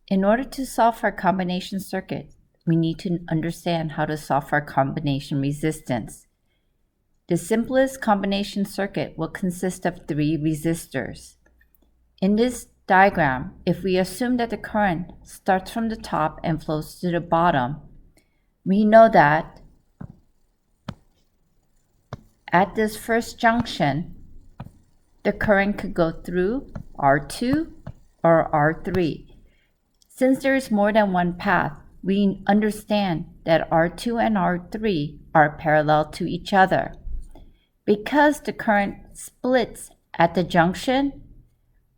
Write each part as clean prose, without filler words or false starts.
In order to solve our combination circuit, we need to understand how to solve our combination resistance. The simplest combination circuit will consist of 3 resistors. In this diagram, if we assume that the current starts from the top and flows to the bottom, we know that at this first junction, the current could go through R2 or R3. Since there is more than one path, we understand that R2 and R3 are parallel to each other. Because the current splits at the junction,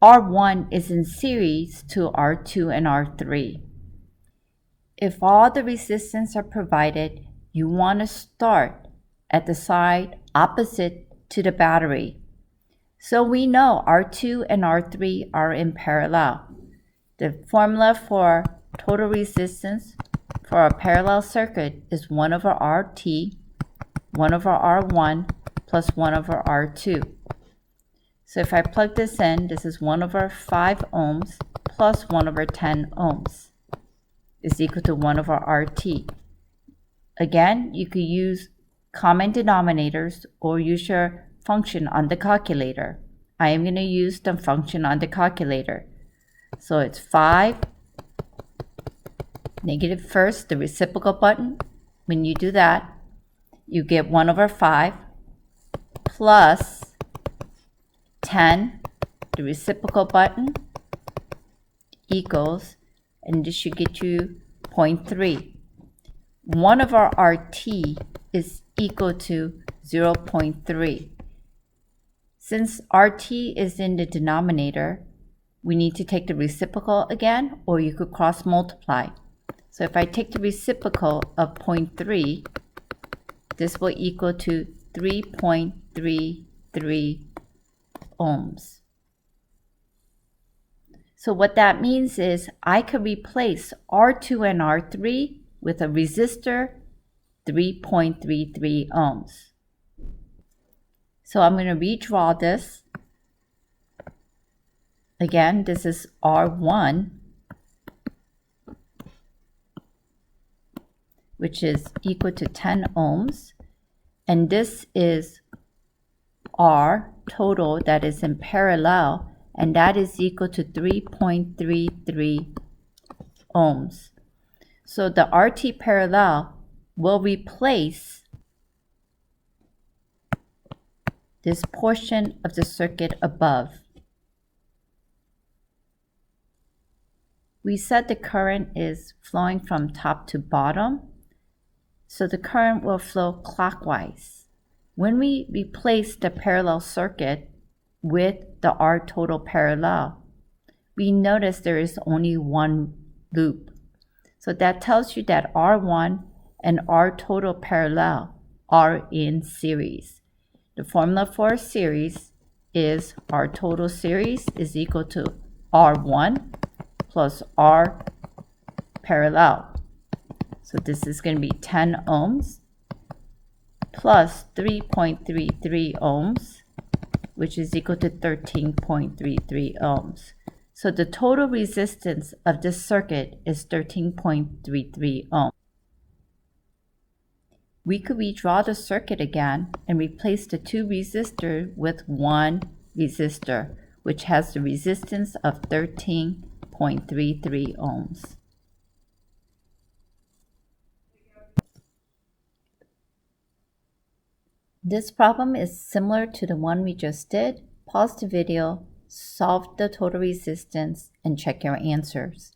R1 is in series to R2 and R3. If all the resistance are provided, you want to start at the side opposite to the battery. So we know R2 and R3 are in parallel. The formula for total resistance for a parallel circuit is 1 over RT, 1 over R1, plus 1 over R2. So if I plug this in, this is 1 over 5 ohms plus 1 over 10 ohms is equal to 1 over RT. Again, you could use common denominators or use your function on the calculator. I am going to use the function on the calculator. So it's 5, negative first, the reciprocal button. When you do that, you get 1 over 5 plus 10, the reciprocal button, equals, and this should get you 0.3. 1 over RT is equal to 0.3. Since RT is in the denominator, we need to take the reciprocal again, or you could cross multiply. So if I take the reciprocal of 0.3, this will equal to 3.33 ohms. So what that means is I could replace R2 and R3 with a resistor 3.33 ohms. So I'm going to redraw this. Again, this is R1, which is equal to 10 ohms. And this is R total that is in parallel, and that is equal to 3.33 ohms. So the RT parallel will replace this portion of the circuit above. We said the current is flowing from top to bottom, so the current will flow clockwise. When we replace the parallel circuit with the R total parallel, we notice there is only one loop. So that tells you that R1 and R total parallel are in series. The formula for a series is R total series is equal to R1 plus R parallel. So this is going to be 10 ohms plus 3.33 ohms, which is equal to 13.33 ohms. So the total resistance of this circuit is 13.33 ohms. We could redraw the circuit again and replace the 2 resistors with 1 resistor, which has the resistance of 13.33 ohms. This problem is similar to the one we just did. Pause the video, solve the total resistance, and check your answers.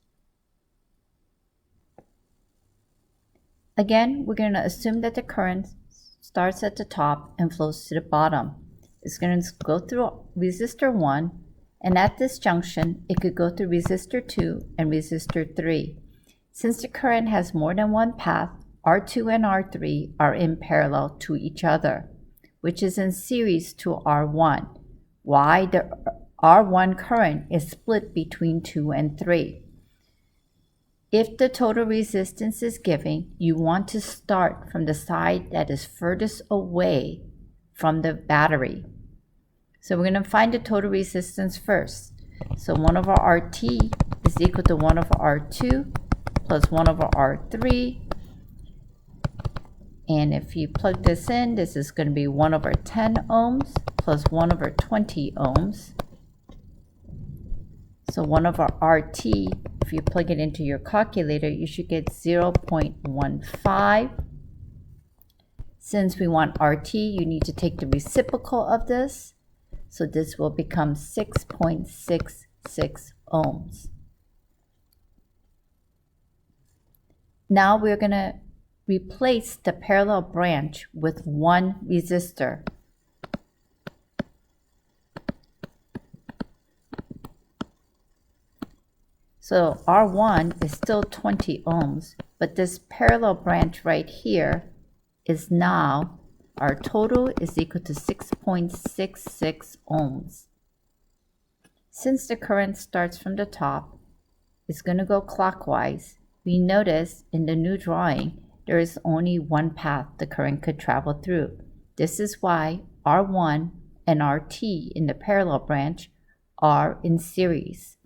Again, we're going to assume that the current starts at the top and flows to the bottom. It's going to go through resistor 1, and at this junction, it could go through resistor 2 and resistor 3. Since the current has more than one path, R2 and R3 are in parallel to each other, which is in series to R1. Why? The R1 current is split between 2 and 3. If the total resistance is given, you want to start from the side that is furthest away from the battery. So we're going to find the total resistance first. So 1 over RT is equal to 1 over R2 plus 1 over R3. And if you plug this in, this is going to be 1 over 10 ohms plus 1 over 20 ohms. So 1 over RT, if you plug it into your calculator, you should get 0.15. Since we want RT, you need to take the reciprocal of this. So this will become 6.66 ohms. Now we're going to replace the parallel branch with one resistor. So R1 is still 20 ohms, but this parallel branch right here is now, our total is equal to 6.66 ohms. Since the current starts from the top, it's going to go clockwise. We notice in the new drawing, there is only one path the current could travel through. This is why R1 and RT in the parallel branch are in series.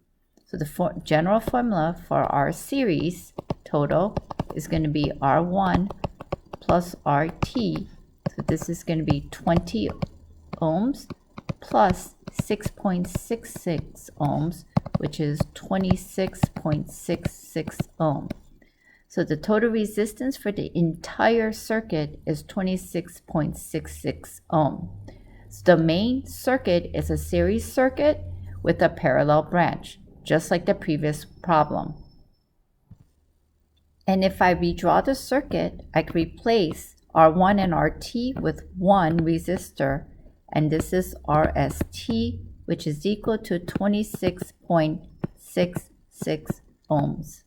So the general formula for our series total is going to be R1 plus RT. So this is going to be 20 ohms plus 6.66 ohms, which is 26.66 ohms. So the total resistance for the entire circuit is 26.66 ohm. So the main circuit is a series circuit with a parallel branch, just like the previous problem. And if I redraw the circuit, I can replace R1 and RT with one resistor, and this is RST, which is equal to 26.66 ohms.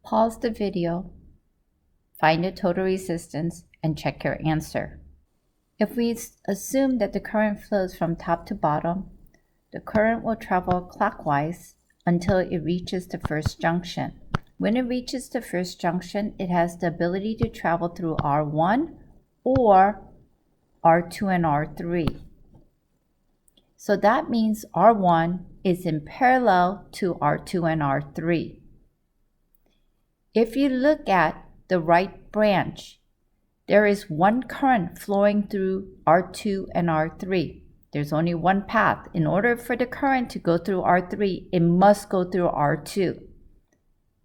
Pause the video, find the total resistance, and check your answer. If we assume that the current flows from top to bottom, the current will travel clockwise until it reaches the first junction. When it reaches the first junction, it has the ability to travel through R1 or R2 and R3. So that means R1 is in parallel to R2 and R3. If you look at the right branch, there is one current flowing through R2 and R3. There's only one path. In order for the current to go through R3, it must go through R2.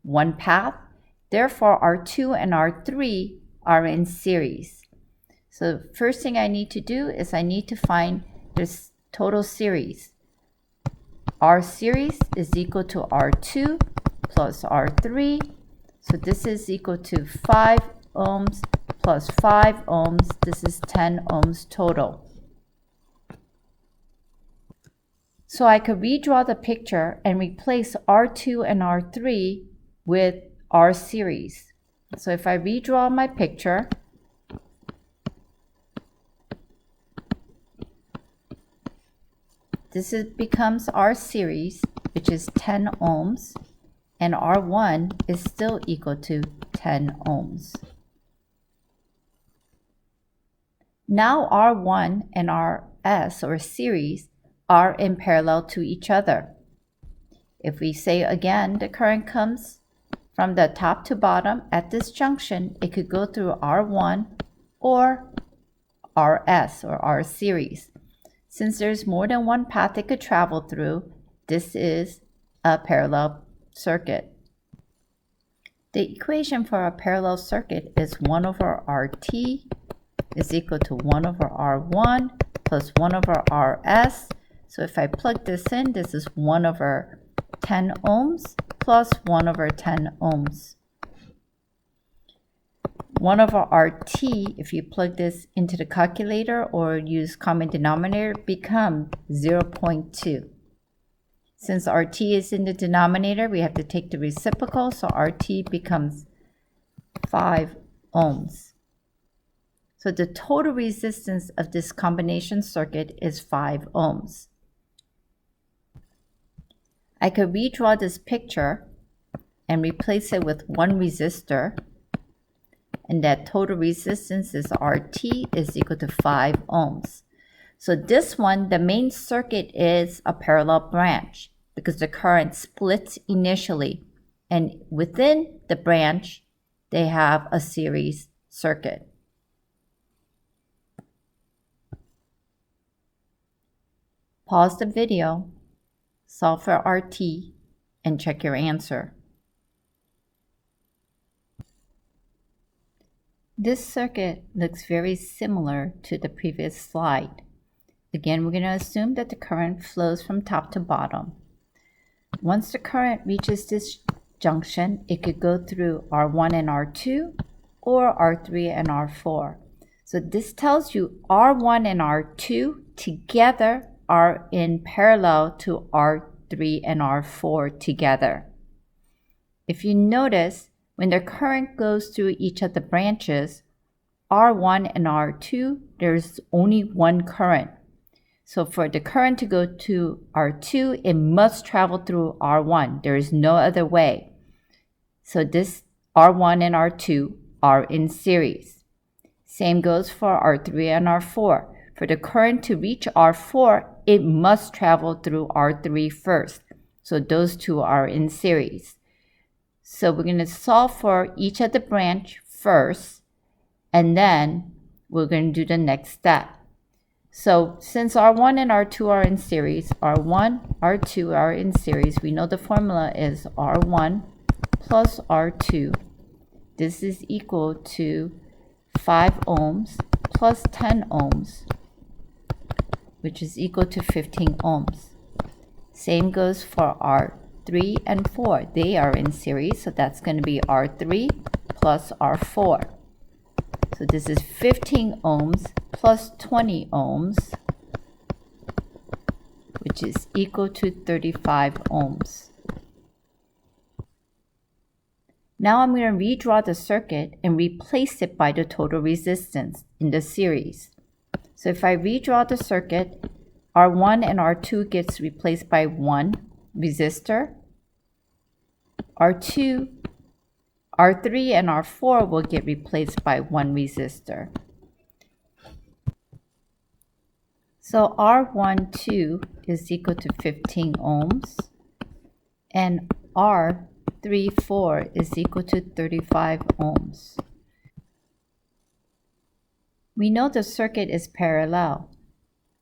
One path, therefore R2 and R3 are in series. So first thing I need to do is I need to find this total series. R series is equal to R2 plus R3. So this is equal to 5 ohms plus 5 ohms. This is 10 ohms total. So I could redraw the picture and replace R2 and R3 with R series. So if I redraw my picture, this becomes R series, which is 10 ohms, and R1 is still equal to 10 ohms. Now R1 and RS, or series, are in parallel to each other. If we say again, the current comes from the top to bottom at this junction, it could go through R1 or RS, or R series. Since there's more than one path it could travel through, this is a parallel circuit. The equation for a parallel circuit is 1 over RT is equal to 1 over R1 plus 1 over RS. So if I plug this in, this is 1 over 10 ohms plus 1 over 10 ohms. 1 over RT, if you plug this into the calculator or use common denominator, becomes 0.2. Since RT is in the denominator, we have to take the reciprocal, so RT becomes 5 ohms. So the total resistance of this combination circuit is 5 ohms. I could redraw this picture and replace it with one resistor, and that total resistance is RT is equal to 5 ohms. So this one, the main circuit is a parallel branch because the current splits initially, and within the branch, they have a series circuit. Pause the video, solve for RT, and check your answer. This circuit looks very similar to the previous slide. Again, we're going to assume that the current flows from top to bottom. Once the current reaches this junction, it could go through R1 and R2 or R3 and R4. So this tells you R1 and R2 together are in parallel to R3 and R4 together. If you notice, when the current goes through each of the branches, R1 and R2, there's only one current. So for the current to go to R2, it must travel through R1. There is no other way. So this R1 and R2 are in series. Same goes for R3 and R4. For the current to reach R4, it must travel through R3 first. So those two are in series. So we're going to solve for each of the branch first, and then we're going to do the next step. So since R1 and R2 are in series, R1, R2 are in series, we know the formula is R1 plus R2. This is equal to 5 ohms plus 10 ohms, which is equal to 15 ohms. Same goes for R3 and 4. They are in series, so that's going to be R3 plus R4. So this is 15 ohms plus 20 ohms, which is equal to 35 ohms. Now I'm going to redraw the circuit and replace it by the total resistance in the series. So if I redraw the circuit, R1 and R2 gets replaced by one resistor. R3 and R4 will get replaced by one resistor. So R12 is equal to 15 ohms and R34 is equal to 35 ohms. We know the circuit is parallel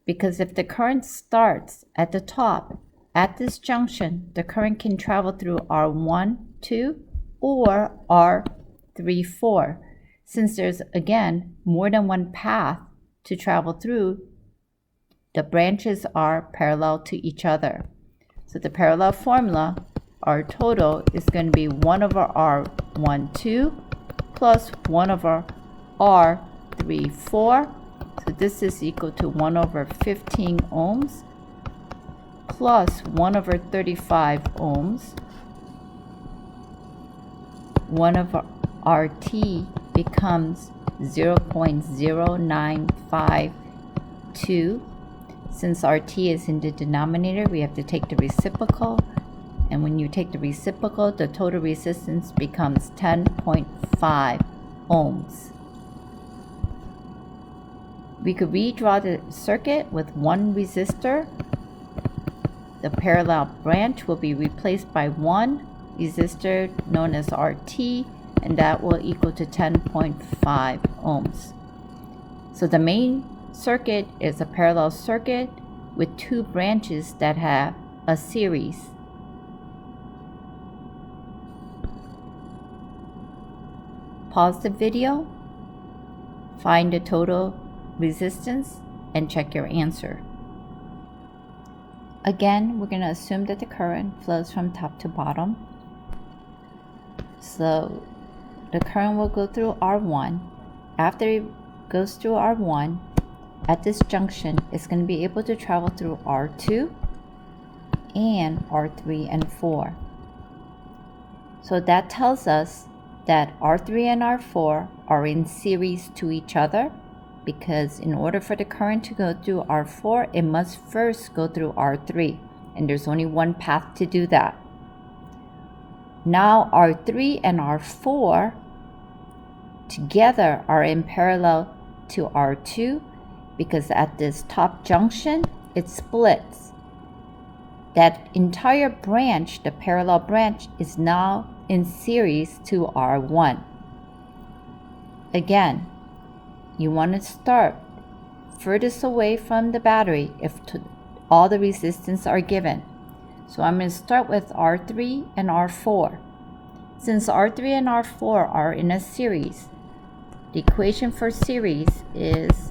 because if the current starts at the top, at this junction, the current can travel through R12 or R34. Since there's, again, more than one path to travel through, the branches are parallel to each other. So the parallel formula, our total, is going to be 1 over R12 plus 1 over R34. So this is equal to 1 over 15 ohms plus 1 over 35 ohms. 1 over RT becomes 0.0952. Since RT is in the denominator, we have to take the reciprocal. And when you take the reciprocal, the total resistance becomes 10.5 ohms. We could redraw the circuit with one resistor. The parallel branch will be replaced by one resistor known as RT, and that will equal to 10.5 ohms. So the main circuit is a parallel circuit with two branches that have a series. Pause the video, find the total resistance, and check your answer. Again, we're going to assume that the current flows from top to bottom. So the current will go through R1. After it goes through R1, at this junction, it's going to be able to travel through R2 and R3 and 4. So that tells us that R3 and R4 are in series to each other, because in order for the current to go through R4, it must first go through R3, and there's only one path to do that. Now R3 and R4 together are in parallel to R2 because at this top junction, it splits. That entire branch, the parallel branch, is now in series to R1. Again, you want to start furthest away from the battery if all the resistance are given. So I'm going to start with R3 and R4. Since R3 and R4 are in a series, the equation for series is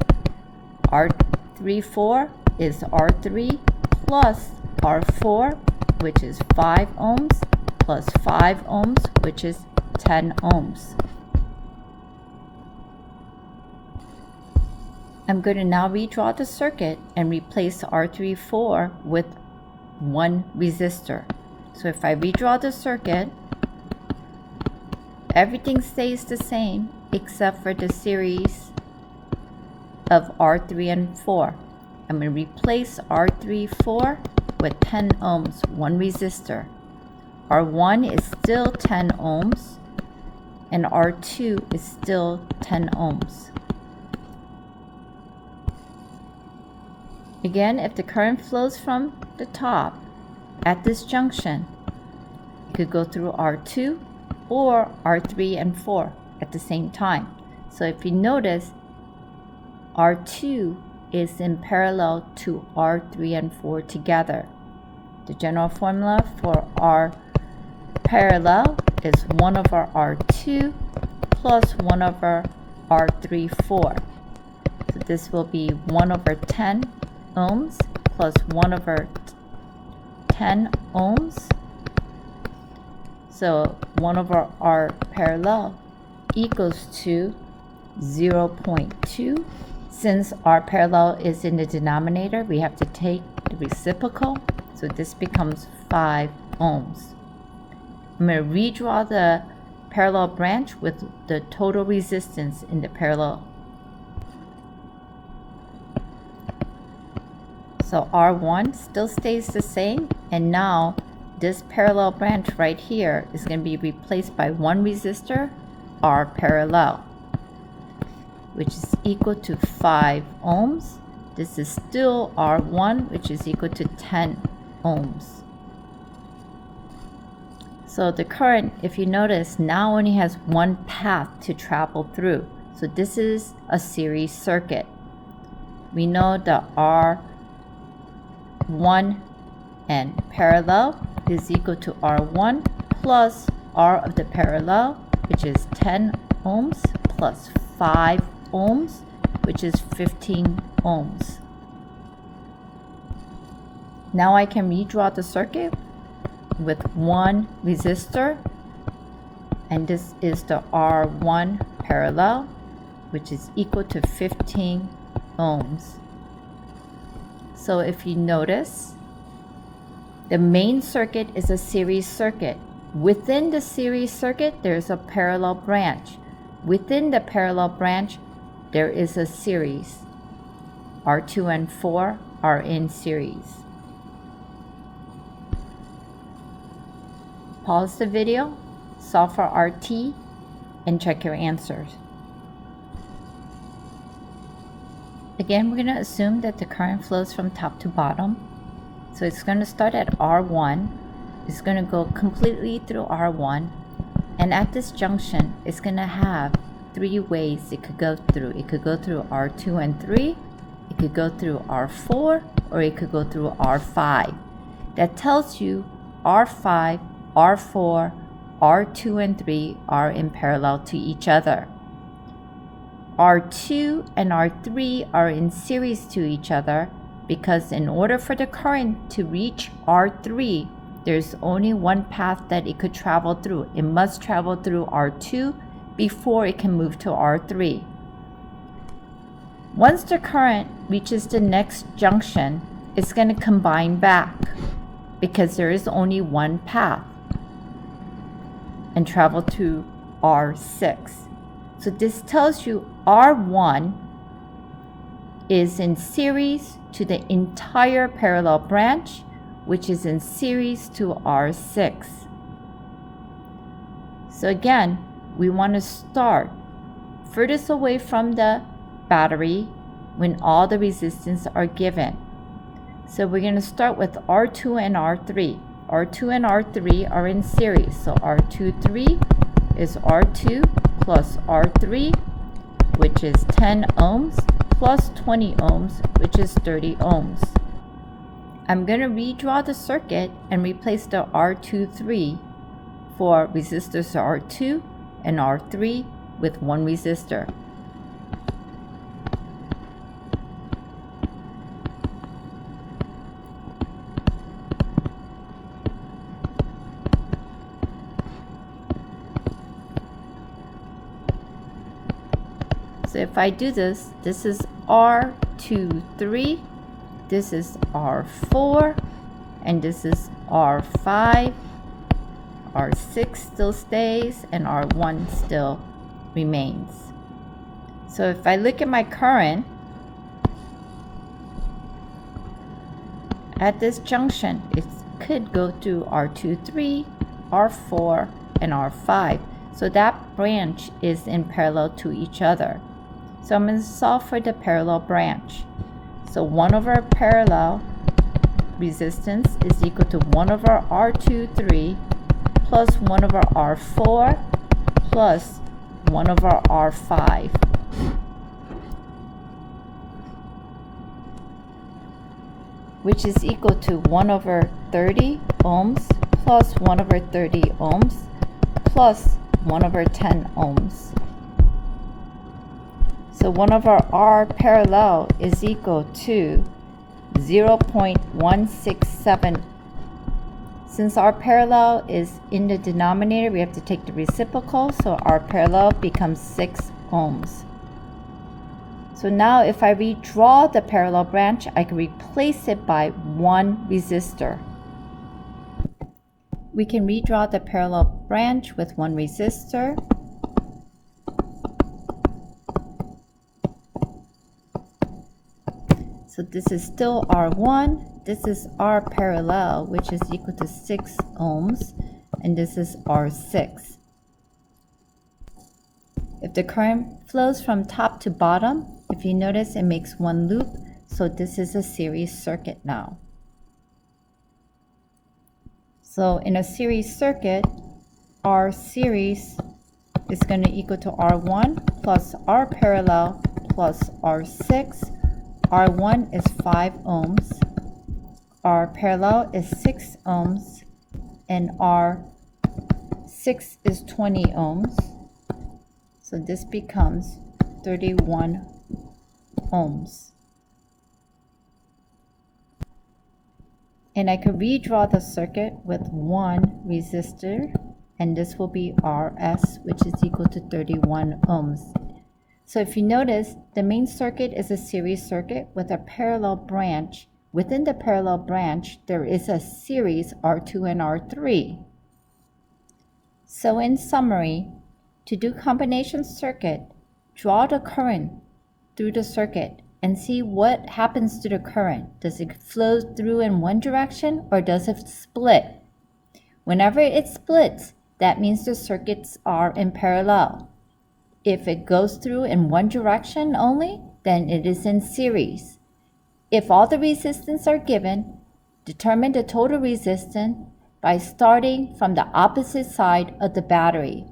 R34 is R3 plus R4, which is 5 ohms, plus 5 ohms, which is 10 ohms. I'm going to now redraw the circuit and replace R34 with one resistor. So if I redraw the circuit, everything stays the same except for the series of R3 and 4. I'm going to replace R34 with 10 ohms, one resistor. R1 is still 10 ohms and R2 is still 10 ohms. Again, if the current flows from the top at this junction, it could go through R2 or R3 and 4 at the same time. So if you notice, R2 is in parallel to R3 and 4 together. The general formula for R parallel is 1 over R2 plus 1 over R34. So this will be 1 over 10 ohms plus 1 over 10 ohms. So 1 over R parallel equals to 0.2. Since R parallel is in the denominator, we have to take the reciprocal. So this becomes 5 ohms. I'm going to redraw the parallel branch with the total resistance in the parallel. So R1 still stays the same, and now this parallel branch right here is going to be replaced by one resistor, R parallel, which is equal to 5 ohms. This is still R1, which is equal to 10 ohms. So the current, if you notice, now only has one path to travel through. So this is a series circuit. We know the R1 and parallel is equal to R1 plus R of the parallel, which is 10 ohms, plus 5 ohms, which is 15 ohms. Now I can redraw the circuit with one resistor, and this is the R1 parallel, which is equal to 15 ohms. So if you notice, the main circuit is a series circuit. Within the series circuit, there's a parallel branch. Within the parallel branch, there is a series. R2 and 4 are in series. Pause the video, solve for RT, and check your answers. Again, we're going to assume that the current flows from top to bottom. So it's going to start at R1. It's going to go completely through R1. And at this junction, it's going to have 3 ways it could go through. It could go through R2 and 3. It could go through R4, or it could go through R5. That tells you R5, R4, R2 and 3 are in parallel to each other. R2 and R3 are in series to each other because in order for the current to reach R3, there's only one path that it could travel through. It must travel through R2 before it can move to R3. Once the current reaches the next junction, it's going to combine back because there is only one path and travel to R6. So this tells you R1 is in series to the entire parallel branch, which is in series to R6. So again, we want to start furthest away from the battery when all the resistance are given. So we're going to start with R2 and R3. R2 and R3 are in series. So R23 is R2 plus R3, which is 10 ohms, plus 20 ohms, which is 30 ohms. I'm going to redraw the circuit and replace the R23 for resistors R2 and R3 with one resistor. So if I do this, this is R23, this is R4, and this is R5. R6 still stays, and R1 still remains. So if I look at my current, at this junction, it could go through R23, R4, and R5. So that branch is in parallel to each other. So I'm going to solve for the parallel branch. So 1 over parallel resistance is equal to 1 over R23 plus 1 over R4 plus 1 over R5. Which is equal to 1 over 30 ohms plus 1 over 30 ohms plus 1 over 10 ohms. So 1 over R parallel is equal to 0.167. Since R parallel is in the denominator, we have to take the reciprocal, so R parallel becomes 6 ohms. So now if I redraw the parallel branch, I can replace it by one resistor. We can redraw the parallel branch with one resistor. So this is still R1, this is R parallel, which is equal to 6 ohms, and this is R6. If the current flows from top to bottom, if you notice it makes one loop, so this is a series circuit now. So in a series circuit, R series is going to equal to R1 plus R parallel plus R6. R1 is 5 ohms, R parallel is 6 ohms, and R6 is 20 ohms. So this becomes 31 ohms. And I could redraw the circuit with one resistor, and this will be Rs, which is equal to 31 ohms. So if you notice, the main circuit is a series circuit with a parallel branch. Within the parallel branch, there is a series R2 and R3. So in summary, to do combination circuit, draw the current through the circuit and see what happens to the current. Does it flow through in one direction or does it split? Whenever it splits, that means the circuits are in parallel. If it goes through in one direction only, then it is in series. If all the resistance are given, determine the total resistance by starting from the opposite side of the battery.